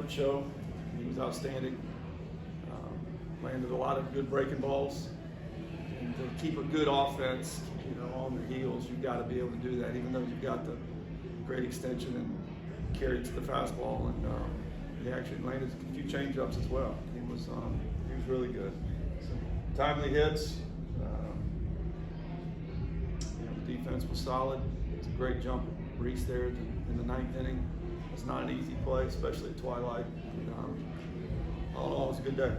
the show. He was outstanding. Landed a lot of good breaking balls. And to keep a good offense, on their heels, you've got to be able to do that, even though you've got the great extension and carry to the fastball. And he actually landed a few changeups as well. He was really good. Some timely hits. The defense was solid. It's a great jump Reese there in the ninth inning. It's not an easy play, especially at twilight. And, all in all, it was a good day.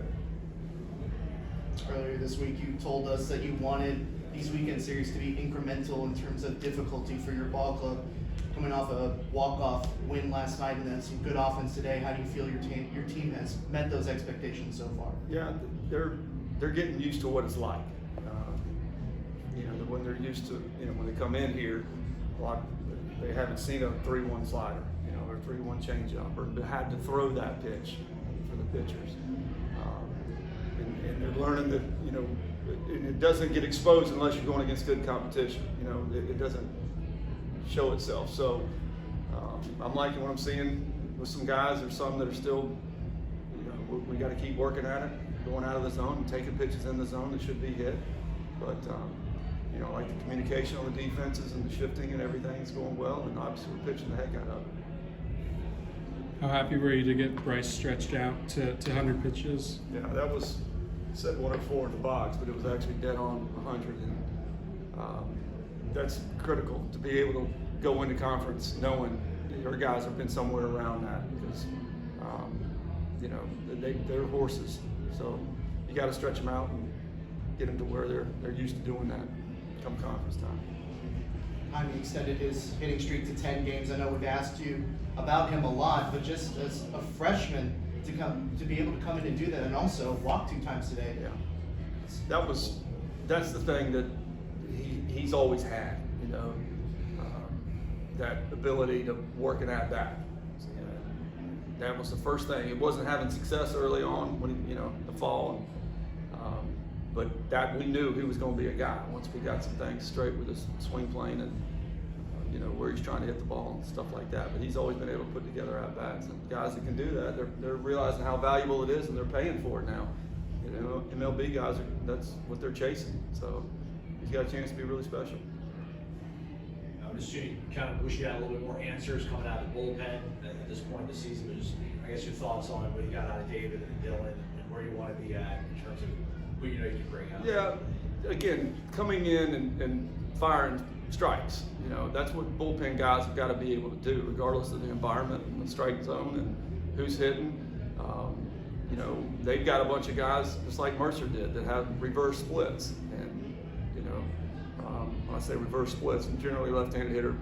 Earlier this week, you told us that you wanted these weekend series to be incremental in terms of difficulty for your ball club. Coming off a walk-off win last night and then some good offense today, how do you feel your team has met those expectations so far? Yeah, they're getting used to what it's like. When they're used to, when they come in here, they haven't seen a 3-1 slider, or a 3-1 changeup, or had to throw that pitch for the pitchers. And they're learning that, it doesn't get exposed unless you're going against good competition. It doesn't show itself. So I'm liking what I'm seeing with some guys. There's some that are still, we got to keep working at it, going out of the zone and taking pitches in the zone that should be hit. But I like the communication on the defenses and the shifting and everything is going well, and obviously we're pitching the heck out of it. How happy were you to get Bryce stretched out to 100 pitches? Yeah, that was, it said 104 in the box, but it was actually dead on 100, and that's critical to be able to go into conference knowing your guys have been somewhere around that, because they're horses, so you got to stretch them out and get them to where they're used to doing that come conference time. He extended his hitting streak to 10 games. I know we've asked you about him a lot, but just as a freshman to be able to come in and do that, and also walk 2 times today. Yeah, that's the thing that he's always had, that ability to work an at bat. That was the first thing. It wasn't having success early on when the fall. But that we knew he was going to be a guy once we got some things straight with his swing plane and where he's trying to hit the ball and stuff like that. But he's always been able to put together at bats, and guys that can do that, they're realizing how valuable it is, and they're paying for it now. MLB guys that's what they're chasing. So he's got a chance to be really special. I'm just kind of wish you had a little bit more answers coming out of the bullpen at this point in the season. But just, I guess, your thoughts on what you got out of David and Dylan and where you want to be at in terms of who you can bring out. Yeah, again, coming in and firing strikes. That's what bullpen guys have got to be able to do, regardless of the environment and the strike zone and who's hitting. They've got a bunch of guys, just like Mercer did, that have reverse splits. And, when I say reverse splits, and generally left-handed hitter,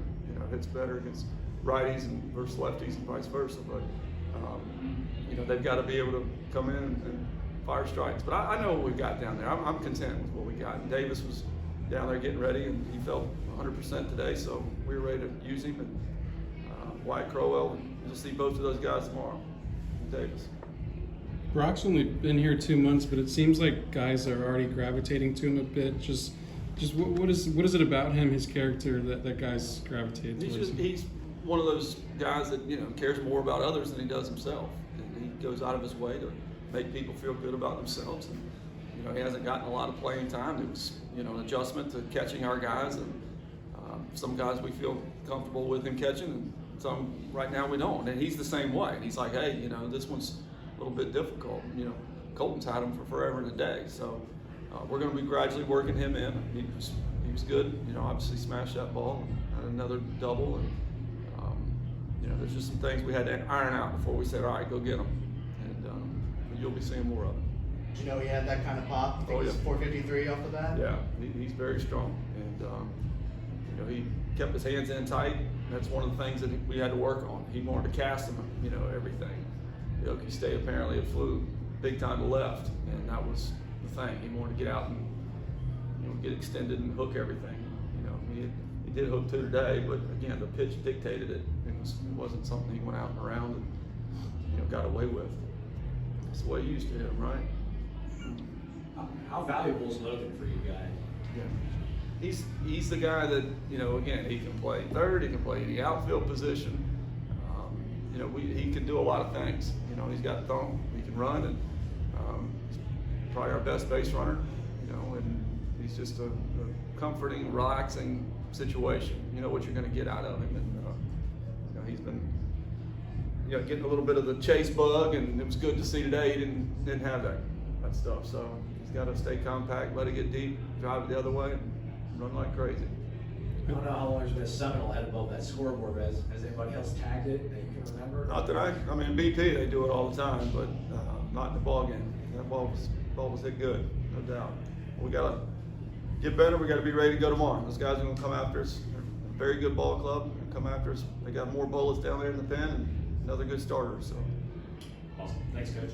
hits better against righties and versus lefties and vice versa. But, they've got to be able to come in and fire strikes. But I know what we've got down there. I'm content with what we got. And Davis was down there getting ready, and he felt 100% today, so we were ready to use him. And Wyatt Crowell, and you'll see both of those guys tomorrow. Davis. Brock's only been here 2 months, but it seems like guys are already gravitating to him a bit. Just what is it about him, his character, that guys gravitate towards him? He's one of those guys that cares more about others than he does himself, and he goes out of his way to make people feel good about themselves. And he hasn't gotten a lot of playing time. It was an adjustment to catching our guys, and some guys we feel comfortable with him catching, and some right now we don't. And he's the same way. And he's like, hey, this one's a little bit difficult. Colton's had him for forever and a day, so we're going to be gradually working him in. He was good. Obviously smashed that ball, and had another double, and there's just some things we had to iron out before we said, all right, go get him. And you'll be seeing more of it. Did you know he had that kind of pop? I think it was 453 off the bat. Yeah, he's very strong, and he kept his hands in tight. And that's one of the things that we had to work on. He wanted to cast him, everything. Yoki State apparently had flew big time to left, and that was the thing. He wanted to get out and get extended and hook everything. He did hook 2 today, but again, the pitch dictated it. It wasn't something he went out and around and got away with. That's the way he used to him, right? How valuable is Logan for you guys? Yeah. He's the guy that, again, he can play third, he can play any outfield position. you know, he can do a lot of things. You know, he's got thumb, he can run, and he's probably our best base runner. You know, and he's just a comforting, relaxing situation. You know what you're going to get out of him, and you know, he's been, you know, getting a little bit of the chase bug, and it was good to see today he didn't have that stuff. So he's got to stay compact, let it get deep, drive it the other way, and run like crazy. I don't know how long there's been a Seminole head above that scoreboard, but has anybody else tagged it that you can remember? Not that I mean, BP, they do it all the time, but not in the ball game. That ball was hit good, no doubt. We got to get better. We got to be ready to go tomorrow. Those guys are going to come after us. They're a very good ball club. They're going to come after us. They got more bullets down there in the pen and another good starter. So. Awesome. Thanks, Coach.